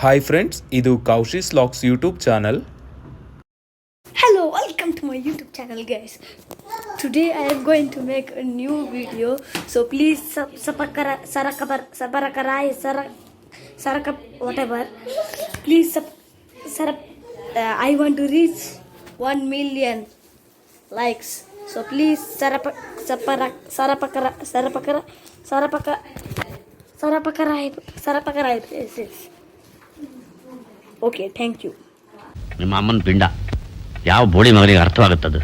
Hi friends, ಇದು ಕೌಶಿಸ್ ಲಾಕ್ಸ್ YouTube channel. Hello, welcome to my YouTube channel, guys. Today I am going to make a new video, so please whatever. Please I want to reach 1 million likes. So please Okay, thank you. ನಿಮ್ಮ ಅಮ್ಮನ ಪಿಂಡ ಯಾವ ಬೋಳಿ ಮಗನಿಗೆ ಅರ್ಥವಾಗುತ್ತದೆ.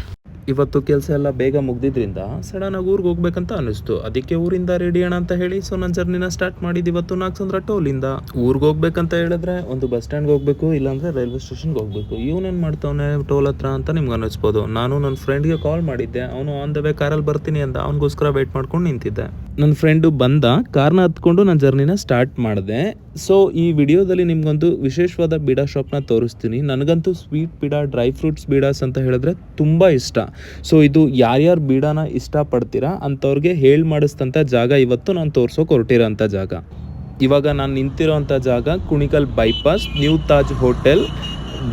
ಇವತ್ತು ಕೆಲಸ ಎಲ್ಲ ಬೇಗ ಮುಗ್ದಿದ್ರಿಂದ ಸಡನ್ನಾಗಿ ಊರಿಗೆ ಹೋಗ್ಬೇಕಂತ ಅನ್ನಿಸ್ತು. ಅದಕ್ಕೆ ಊರಿಂದ ರೆಡಿ ಅಣ್ಣ ಅಂತ ಹೇಳಿ ಸೊ ನನ್ನ ಜರ್ನಿನ ಸ್ಟಾರ್ಟ್ ಮಾಡಿದ್ದು ಇವತ್ತು ನಾಗಸಂದ್ರ ಟೋಲಿಂದ. ಊರಿಗೆ ಹೋಗ್ಬೇಕಂತ ಹೇಳಿದ್ರೆ ಒಂದು ಬಸ್ ಸ್ಟ್ಯಾಂಡ್ಗೆ ಹೋಗ್ಬೇಕು, ಇಲ್ಲಾಂದ್ರೆ ರೈಲ್ವೆ ಸ್ಟೇಷನ್ಗೆ ಹೋಗ್ಬೇಕು. ಇವನೇನು ಮಾಡ್ತಾವನೆ ಟೋಲ್ ಹತ್ರ ಅಂತ ನಿಮ್ಗೆ ಅನ್ನಿಸ್ಬೋದು. ನಾನು ನನ್ನ ಫ್ರೆಂಡ್ಗೆ ಕಾಲ್ ಮಾಡಿದ್ದೆ, ಅವನು ಆನ್ ದ ವೇ ಕಾರಲ್ಲಿ ಬರ್ತೀನಿ ಅಂತ ಅವನಿಗೋಸ್ಕರ ವೆಯ್ಟ್ ಮಾಡ್ಕೊಂಡು ನಿಂತಿದ್ದೆ. ನನ್ನ ಫ್ರೆಂಡು ಬಂದ, ಕಾರ್ನ ಹತ್ಕೊಂಡು ನನ್ನ ಜರ್ನಿನ ಸ್ಟಾರ್ಟ್ ಮಾಡಿದೆ. ಸೊ ಈ ವಿಡಿಯೋದಲ್ಲಿ ನಿಮ್ಗೊಂದು ವಿಶೇಷವಾದ ಬೀಡಾ ಶಾಪ್ನ ತೋರಿಸ್ತೀನಿ. ನನಗಂತೂ ಸ್ವೀಟ್ ಬೀಡಾ, ಡ್ರೈ ಫ್ರೂಟ್ಸ್ ಬೀಡಾಸ್ ಅಂತ ಹೇಳಿದ್ರೆ ತುಂಬ ಇಷ್ಟ. ಸೊ ಇದು ಯಾರ್ಯಾರು ಬೀಡಾನ ಇಷ್ಟಪಡ್ತೀರಾ ಅಂಥವ್ರಿಗೆ ಹೇಳಿ ಮಾಡಿಸ್ತಂಥ ಜಾಗ ಇವತ್ತು ನಾನು ತೋರ್ಸೋಕೆ ಹೊರಟಿರೋಂಥ ಜಾಗ. ಇವಾಗ ನಾನು ನಿಂತಿರೋಂಥ ಜಾಗ Kunigal bypass, new Taj hotel,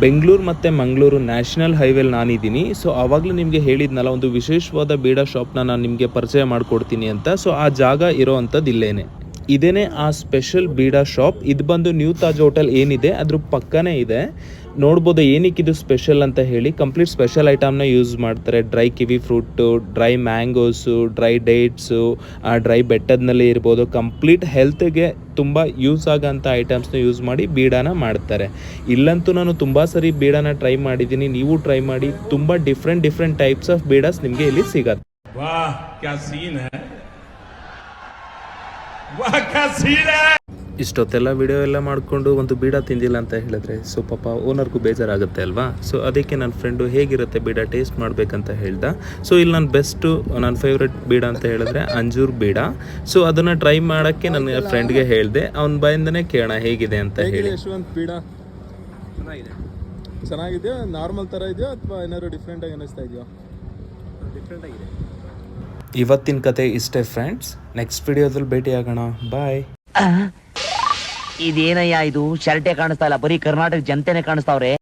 Bengaluru ಮತ್ತು ಮಂಗಳೂರು ನ್ಯಾಷನಲ್ ಹೈವೇಲಿ ನಾನಿದ್ದೀನಿ. ಸೊ ಆವಾಗಲೂ ನಿಮಗೆ ಹೇಳಿದ್ನಲ್ಲ, ಒಂದು ವಿಶೇಷವಾದ ಬೀಡಾ ಶಾಪ್ನ ನಾನು ನಿಮಗೆ ಪರಿಚಯ ಮಾಡಿಕೊಡ್ತೀನಿ ಅಂತ. ಸೊ ಆ ಜಾಗ ಇರೋ ಅಂಥದ್ದು ಇದೇನೆ ಆ ಸ್ಪೆಷಲ್ ಬೀಡಾ ಶಾಪ್. ಇದು ಬಂದು ನ್ಯೂ ತಾಜ್ ಹೋಟೆಲ್ ಏನಿದೆ ಅದ್ರ ಪಕ್ಕನೇ ಇದೆ. ನೋಡ್ಬೋದು ಏನಕ್ಕೆ ಇದು ಸ್ಪೆಷಲ್ ಅಂತ ಹೇಳಿ. ಕಂಪ್ಲೀಟ್ ಸ್ಪೆಷಲ್ ಐಟಮ್ನ ಯೂಸ್ ಮಾಡ್ತಾರೆ. Dry kiwi fruit, dry mangoes, dry dates, dry ಬೆಟ್ಟದ್ನಲ್ಲಿ ಇರ್ಬೋದು. ಕಂಪ್ಲೀಟ್ ಹೆಲ್ತ್ಗೆ ತುಂಬ ಯೂಸ್ ಆಗೋಂಥ ಐಟಮ್ಸ್ನ ಯೂಸ್ ಮಾಡಿ ಬೀಡಾನ ಮಾಡ್ತಾರೆ. ಇಲ್ಲಂತೂ ನಾನು ತುಂಬ ಸರಿ ಬೀಡಾನ ಟ್ರೈ ಮಾಡಿದ್ದೀನಿ, ನೀವು ಟ್ರೈ ಮಾಡಿ. ತುಂಬ ಡಿಫ್ರೆಂಟ್ ಟೈಪ್ಸ್ ಆಫ್ ಬೀಡಾಸ್ ನಿಮಗೆ ಇಲ್ಲಿ ಸಿಗತ್ತೆ. ಇಷ್ಟೊತ್ತೆಲ್ಲ ವಿಡಿಯೋ ಎಲ್ಲ ಮಾಡಿಕೊಂಡು ಒಂದು ಬೀಡಾ ತಿಂದಿಲ್ಲ ಅಂತ ಹೇಳಿದ್ರೆ ಸೊ ಪಾಪ ಓನರ್ಗೂ ಬೇಜಾರಾಗುತ್ತೆ ಅಲ್ವಾ. ಸೊ ಅದಕ್ಕೆ ನನ್ನ ಫ್ರೆಂಡು ಹೇಗಿರುತ್ತೆ ಬೀಡಾ ಟೇಸ್ಟ್ ಮಾಡಬೇಕಂತ ಹೇಳ್ದ. ಸೊ ಇಲ್ಲಿ ನನ್ನ ಬೆಸ್ಟು, ನನ್ನ ಫೇವ್ರೆಟ್ ಬೀಡಾ ಅಂತ ಹೇಳಿದ್ರೆ ಅಂಜೂರ್ ಬೀಡಾ. ಸೊ ಅದನ್ನು ಟ್ರೈ ಮಾಡೋಕ್ಕೆ ನನ್ನ ಫ್ರೆಂಡ್ಗೆ ಹೇಳಿದೆ, ಅವನ ಬಾಯಿಂದನೇ ಕೇಳೋಣ ಹೇಗಿದೆ ಅಂತ ಹೇಳಿ. ಯಶವಂತ್ ಬೀಡಾ ಚೆನ್ನಾಗಿದೆ. ನಾರ್ಮಲ್ ಥರ ಇದೆಯೋ ಅಥವಾ ಏನಾದ್ರು ಡಿಫ್ರೆಂಟಾಗಿ ಅನ್ನಿಸ್ತಾ ಇದೆಯೋ? ಡಿಫ್ರೆಂಟ್ ಆಗಿದೆ. ಇವತ್ತಿನ ಕತೆ ಇಷ್ಟೇ ಫ್ರೆಂಡ್ಸ್. ನೆಕ್ಸ್ಟ್ ವಿಡಿಯೋದಲ್ಲಿ ಭೇಟಿ ಆಗೋಣ. ಬಾಯ್. ಇದೇನಯ್ಯ ಇದು? ಶರ್ಟೇ ಕಾಣಿಸ್ತಾ ಇಲ್ಲ, ಬರೀ ಕರ್ನಾಟಕ ಜನತೆನೇ ಕಾಣಿಸ್ತಾವ್ರೆ.